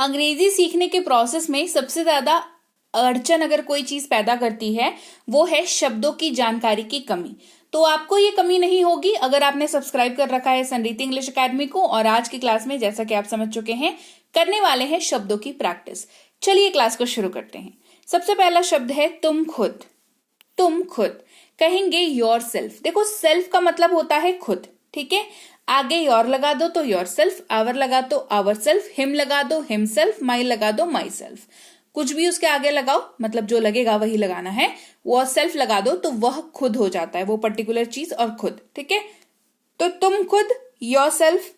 अंग्रेजी सीखने के प्रोसेस में सबसे ज्यादा अड़चन अगर कोई चीज पैदा करती है वो है शब्दों की जानकारी की कमी। तो आपको ये कमी नहीं होगी अगर आपने सब्सक्राइब कर रखा है संरीति इंग्लिश एकेडमी को। और आज की क्लास में जैसा कि आप समझ चुके हैं करने वाले हैं शब्दों की प्रैक्टिस। चलिए क्लास को शुरू करते हैं। सबसे पहला शब्द है तुम खुद। तुम खुद कहेंगे योर सेल्फ। देखो सेल्फ का मतलब होता है खुद, ठीक है। आगे योर लगा दो तो योर सेल्फ, आवर लगा दो आवर सेल्फ, हिम लगा दो हिम सेल्फ, माई लगा दो माई सेल्फ। कुछ भी उसके आगे लगाओ, मतलब जो लगेगा वही लगाना है। वो सेल्फ लगा दो तो वह खुद हो जाता है, वो पर्टिकुलर चीज और खुद, ठीक है। तो तुम खुद, योर सेल्फ।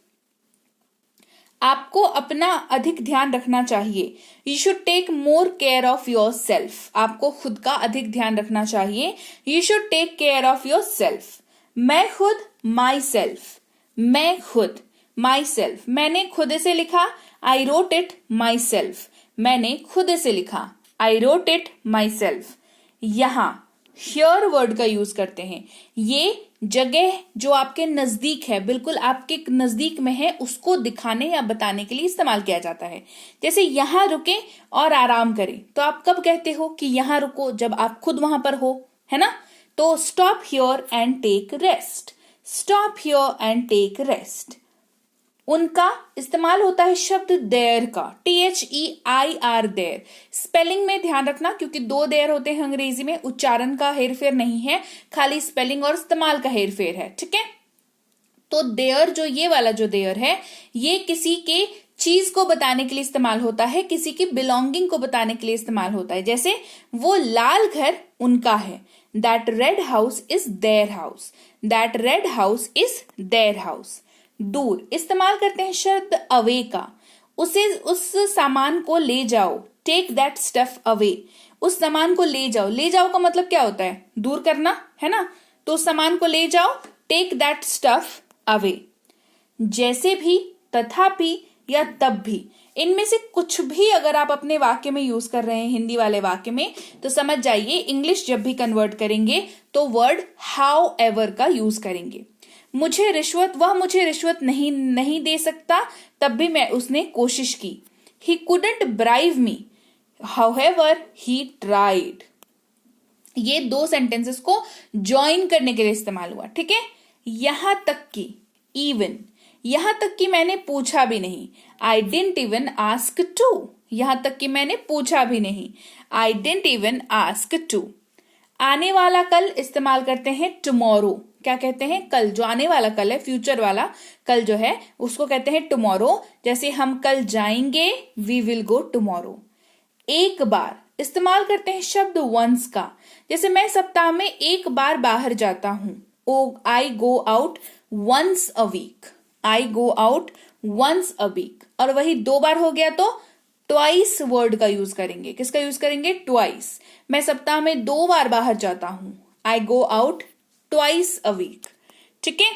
आपको अपना अधिक ध्यान रखना चाहिए। You should take more care of yourself. आपको खुद का अधिक ध्यान रखना चाहिए। You should take care of yourself. मैं खुद, माई सेल्फ। मैं खुद, माई सेल्फ। मैंने खुद से लिखा, I wrote it my self. मैंने खुद से लिखा, I wrote it my self. यहां हियर वर्ड का यूज करते हैं। ये जगह जो आपके नजदीक है, बिल्कुल आपके नजदीक में है, उसको दिखाने या बताने के लिए इस्तेमाल किया जाता है। जैसे यहां रुके और आराम करें, तो आप कब कहते हो कि यहां रुको? जब आप खुद वहां पर हो, है ना। तो stop here and take rest. Stop here and take rest. उनका इस्तेमाल होता है शब्द देयर का, THEIR देयर। स्पेलिंग में ध्यान रखना क्योंकि 2 देयर होते हैं अंग्रेजी में। उच्चारण का हेरफेर नहीं है, खाली स्पेलिंग और इस्तेमाल का हेरफेर है, ठीक है। तो देयर, जो ये वाला जो देयर है, ये किसी के चीज को बताने के लिए इस्तेमाल होता है, किसी की बिलोंगिंग को बताने के लिए इस्तेमाल होता है। जैसे वो लाल घर उनका है, that red house is their house. That red house is their house. दूर इस्तेमाल करते हैं शब्द अवे का। उसे, उस सामान को ले जाओ, टेक दैट स्टफ अवे। उस सामान को ले जाओ। ले जाओ का मतलब क्या होता है? दूर करना, है ना। तो उस सामान को ले जाओ, टेक दैट स्टफ अवे। जैसे भी, तथापि या तब भी, इनमें से कुछ भी अगर आप अपने वाक्य में यूज कर रहे हैं हिंदी वाले वाक्य में, तो समझ जाइए इंग्लिश जब भी कन्वर्ट करेंगे तो वर्ड हाउ एवर का यूज करेंगे। मुझे रिश्वत, वह मुझे रिश्वत नहीं दे सकता, तब भी मैं उसने कोशिश की। He couldn't bribe me, however he tried। ये 2 सेंटेंसेस को ज्वाइन करने के लिए इस्तेमाल हुआ, ठीक है। यहां तक कि, इवन, यहां तक कि मैंने पूछा भी नहीं, I didn't even ask to। यहां तक कि मैंने पूछा भी नहीं, I didn't even ask to। आने वाला कल इस्तेमाल करते हैं टुमारो। क्या कहते हैं? कल। जो आने वाला कल है, फ्यूचर वाला कल जो है, उसको कहते हैं टुमारो। जैसे हम कल जाएंगे, वी विल गो टुमारो। एक बार इस्तेमाल करते हैं शब्द वंस का। जैसे मैं सप्ताह में एक बार बाहर जाता हूं, oh I go out once a week. I go out once a week. और वही 2 बार हो गया तो ट्वाइस वर्ड का यूज करेंगे। किसका यूज करेंगे? ट्वाइस। मैं सप्ताह में 2 बार बाहर जाता हूं, I go out twice a week, ठीक है।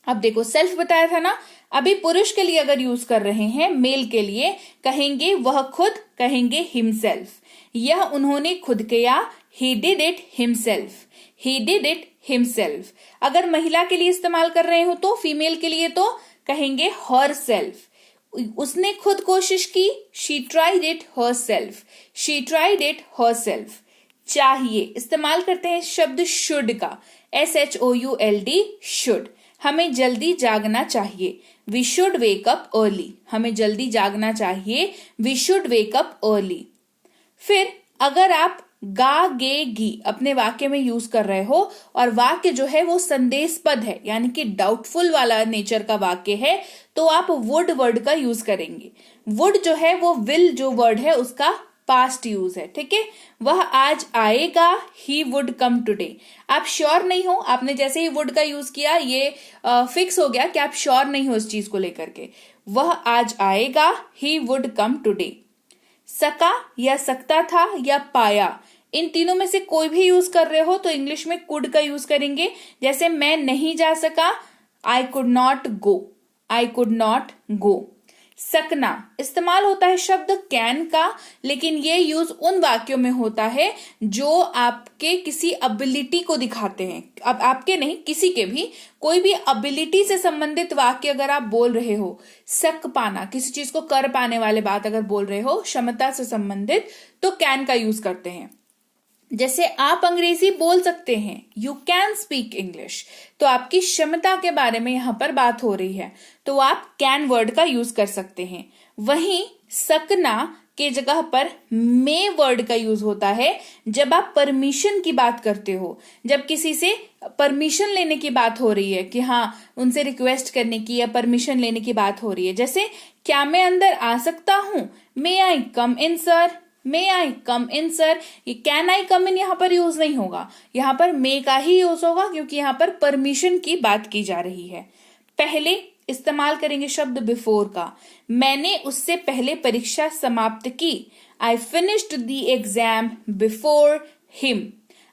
अब देखो सेल्फ बताया था ना, अभी पुरुष के लिए अगर यूज कर रहे हैं, मेल के लिए कहेंगे वह खुद, कहेंगे हिमसेल्फ। यह उन्होंने खुद किया, he did it himself. He did it himself. अगर महिला के लिए इस्तेमाल कर रहे हो तो, फीमेल के लिए तो कहेंगे हर सेल्फ। उसने खुद कोशिश की, she tried it her self. She tried it her self. चाहिए इस्तेमाल करते हैं शब्द शुड का, SHOULD, शुड। हमें जल्दी जागना चाहिए, we should wake up early. हमें जल्दी जागना चाहिए, we should wake up early. फिर अगर आप गा गे गी अपने वाक्य में यूज कर रहे हो और वाक्य जो है वो संदेशपद है, यानी कि डाउटफुल वाला नेचर का वाक्य है, तो आप वुड वर्ड का यूज करेंगे। वुड जो है वो विल जो वर्ड है उसका पास्ट यूज है, ठीक है। वह आज आएगा, ही वुड कम टुडे। आप श्योर नहीं हो, आपने जैसे ही वुड का यूज किया ये फिक्स हो गया कि आप श्योर नहीं हो इस चीज को लेकर के। वह आज आएगा, ही वुड कम टुडे। सका या सकता था या पाया, इन तीनों में से कोई भी यूज कर रहे हो तो इंग्लिश में कुड का यूज करेंगे। जैसे मैं नहीं जा सका, I could not go. I could not go. सकना इस्तेमाल होता है शब्द कैन का, लेकिन ये यूज उन वाक्यों में होता है जो आपके किसी एबिलिटी को दिखाते हैं। अब आपके नहीं, किसी के भी कोई भी एबिलिटी से संबंधित वाक्य अगर आप बोल रहे हो, सक पाना, किसी चीज को कर पाने वाले बात अगर बोल रहे हो, क्षमता से संबंधित, तो कैन का यूज करते हैं। जैसे आप अंग्रेजी बोल सकते हैं, यू कैन स्पीक इंग्लिश, तो आपकी क्षमता के बारे में यहां पर बात हो रही है, तो आप कैन वर्ड का यूज कर सकते हैं। वहीं सकना के जगह पर मे वर्ड का यूज होता है जब आप परमिशन की बात करते हो, जब किसी से परमिशन लेने की बात हो रही है कि हाँ उनसे रिक्वेस्ट करने की या परमिशन लेने की बात हो रही है। जैसे क्या मैं अंदर आ सकता हूं, मे आई कम इन सर, मे आई कम इन सर। ये कैन आई कम इन यहां पर यूज नहीं होगा, यहां पर मे का ही यूज होगा क्योंकि यहां पर परमिशन की बात की जा रही है। पहले इस्तेमाल करेंगे शब्द बिफोर का, मैंने उससे पहले परीक्षा समाप्त की, I finished the exam before him,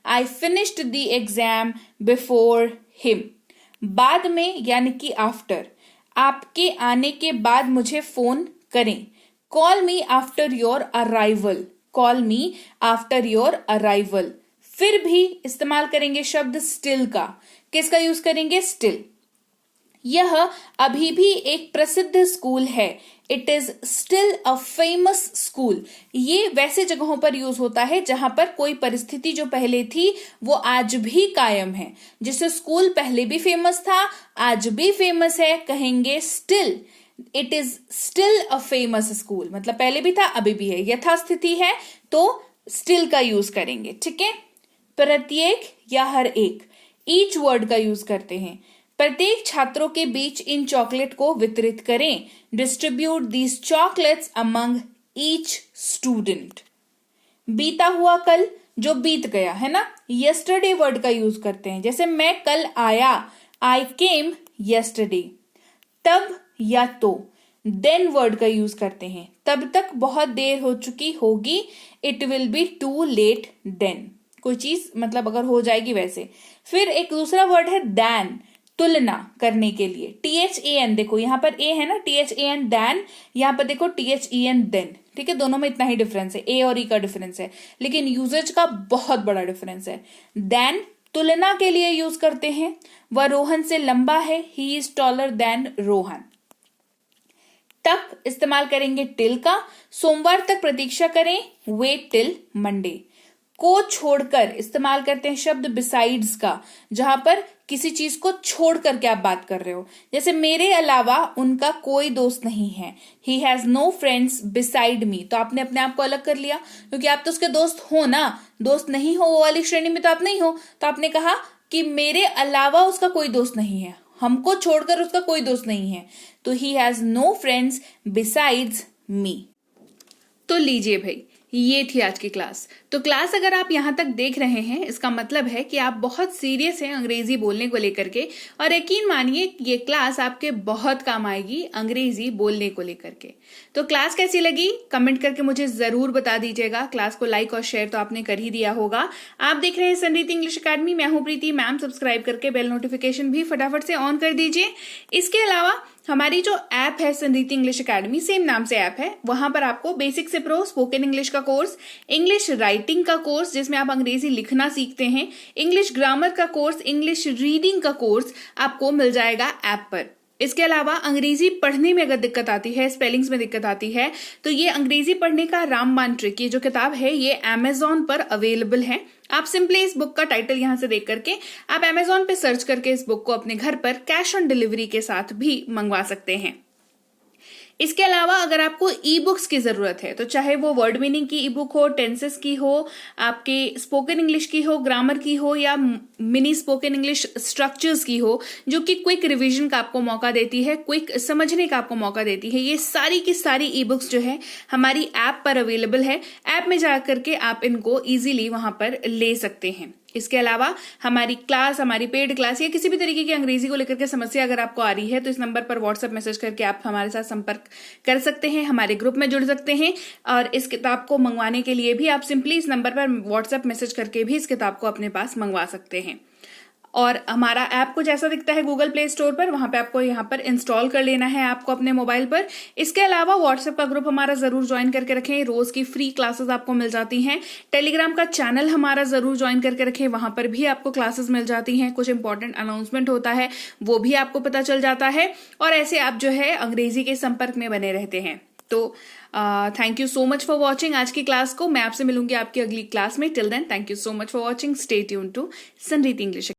I finished the exam before him. बाद में यानी कि आफ्टर, आपके आने के बाद मुझे फोन करें, call me after your arrival, call me after your arrival. फिर भी इस्तेमाल करेंगे शब्द स्टिल का, किसका यूज करेंगे, स्टिल। यह अभी भी एक प्रसिद्ध स्कूल है, it is still a famous school. ये वैसे जगहों पर यूज होता है जहां पर कोई परिस्थिति जो पहले थी वो आज भी कायम है। जिससे स्कूल पहले भी फेमस था, आज भी फेमस है, कहेंगे still, it is still a famous school, मतलब पहले भी था अभी भी है, यथास्थिति है तो स्टिल का यूज करेंगे। ठीक है। प्रत्येक या हर एक, ईच वर्ड का यूज करते हैं। प्रत्येक छात्रों के बीच इन चॉकलेट को वितरित करें, distribute these chocolates among each student. बीता हुआ कल, जो बीत गया है ना, यस्टरडे वर्ड का यूज करते हैं। जैसे मैं कल आया, आई केम यस्टरडे। तब या तो, देन वर्ड का यूज करते हैं, तब तक बहुत देर हो चुकी होगी, it will be too late then, कोई चीज मतलब अगर हो जाएगी वैसे। फिर एक दूसरा वर्ड है दैन, तुलना करने के लिए, THAN, देखो यहां पर ए है ना, THAN दैन, यहां पर देखो THEN देन। ठीक है, दोनों में इतना ही डिफरेंस है, ए और ई का डिफरेंस है, लेकिन यूजेज का बहुत बड़ा डिफरेंस है। दैन तुलना के लिए यूज करते हैं, वह रोहन से लंबा है, he is taller than Rohan. तक इस्तेमाल करेंगे टिल का, सोमवार तक प्रतीक्षा करें, वेट टिल मंडे। को छोड़कर इस्तेमाल करते हैं शब्द बिसाइड्स का, जहां पर किसी चीज को छोड़ करके आप बात कर रहे हो। जैसे मेरे अलावा उनका कोई दोस्त नहीं है, he has no friends beside me, तो आपने अपने आप को अलग कर लिया, क्योंकि आप तो उसके दोस्त हो ना, दोस्त नहीं हो वो वाली श्रेणी में तो आप नहीं हो, तो आपने कहा कि मेरे अलावा उसका कोई दोस्त नहीं है, हमको छोड़कर उसका कोई दोस्त नहीं है, तो he has no friends besides me. तो लीजिए भाई, ये थी आज की क्लास। तो क्लास अगर आप यहाँ तक देख रहे हैं, इसका मतलब है कि आप बहुत सीरियस हैं अंग्रेजी बोलने को लेकर के, और यकीन मानिए ये क्लास आपके बहुत काम आएगी अंग्रेजी बोलने को लेकर के। तो क्लास कैसी लगी कमेंट करके मुझे जरूर बता दीजिएगा। क्लास को लाइक और शेयर तो आपने कर ही दिया होगा। आप देख रहे हैं संरीति इंग्लिश अकेडमी, मैं हूं प्रीति मैम। सब्सक्राइब करके बेल नोटिफिकेशन भी फटाफट से ऑन कर दीजिए। इसके अलावा हमारी जो ऐप है संरीति इंग्लिश अकेडमी, सेम नाम से ऐप है, वहां पर आपको बेसिक से प्रो स्पोकन इंग्लिश का कोर्स, इंग्लिश राइटिंग का कोर्स जिसमें आप अंग्रेजी लिखना सीखते हैं, इंग्लिश ग्रामर का कोर्स, इंग्लिश रीडिंग का कोर्स आपको मिल जाएगा ऐप पर। इसके अलावा अंग्रेजी पढ़ने में अगर दिक्कत आती है, स्पेलिंग्स में दिक्कत आती है, तो ये अंग्रेजी पढ़ने का रामबाण ट्रिक, ये जो किताब है ये अमेजॉन पर अवेलेबल है। आप सिंपली इस बुक का टाइटल यहां से देख करके आप अमेजॉन पे सर्च करके इस बुक को अपने घर पर कैश ऑन डिलीवरी के साथ भी मंगवा सकते हैं। इसके अलावा अगर आपको ई बुक्स की जरूरत है, तो चाहे वो वर्ड मीनिंग की ई बुक हो, टेंसेस की हो, आपके स्पोकन इंग्लिश की हो, ग्रामर की हो, या मिनी स्पोकन इंग्लिश स्ट्रक्चर्स की हो, जो कि क्विक रिवीजन का आपको मौका देती है, क्विक समझने का आपको मौका देती है, ये सारी की सारी ई बुक्स जो है हमारी ऐप पर अवेलेबल है। ऐप में जाकर के आप इनको इजीली वहां पर ले सकते हैं। इसके अलावा हमारी क्लास, हमारी पेड क्लास या किसी भी तरीके की अंग्रेजी को लेकर के समस्या अगर आपको आ रही है, तो इस नंबर पर व्हाट्सएप मैसेज करके आप हमारे साथ संपर्क कर सकते हैं, हमारे ग्रुप में जुड़ सकते हैं। और इस किताब को मंगवाने के लिए भी आप सिंपली इस नंबर पर व्हाट्सएप मैसेज करके भी इस किताब को अपने पास मंगवा सकते हैं। और हमारा ऐप कुछ ऐसा दिखता है गूगल प्ले स्टोर पर, वहां पे आपको यहाँ पर इंस्टॉल कर लेना है ऐप को अपने मोबाइल पर। इसके अलावा व्हाट्सएप का ग्रुप हमारा जरूर ज्वाइन करके रखें, रोज की फ्री क्लासेस आपको मिल जाती हैं। टेलीग्राम का चैनल हमारा जरूर ज्वाइन करके रखें, वहां पर भी आपको क्लासेस मिल जाती हैं, कुछ इंपॉर्टेंट अनाउंसमेंट होता है वो भी आपको पता चल जाता है, और ऐसे आप जो है अंग्रेजी के संपर्क में बने रहते हैं। तो thank you so much for watching आज की क्लास को। मैं आपसे मिलूंगी आपकी अगली क्लास में। Till then thank you so much for watching. Stay tuned to Sanreet English.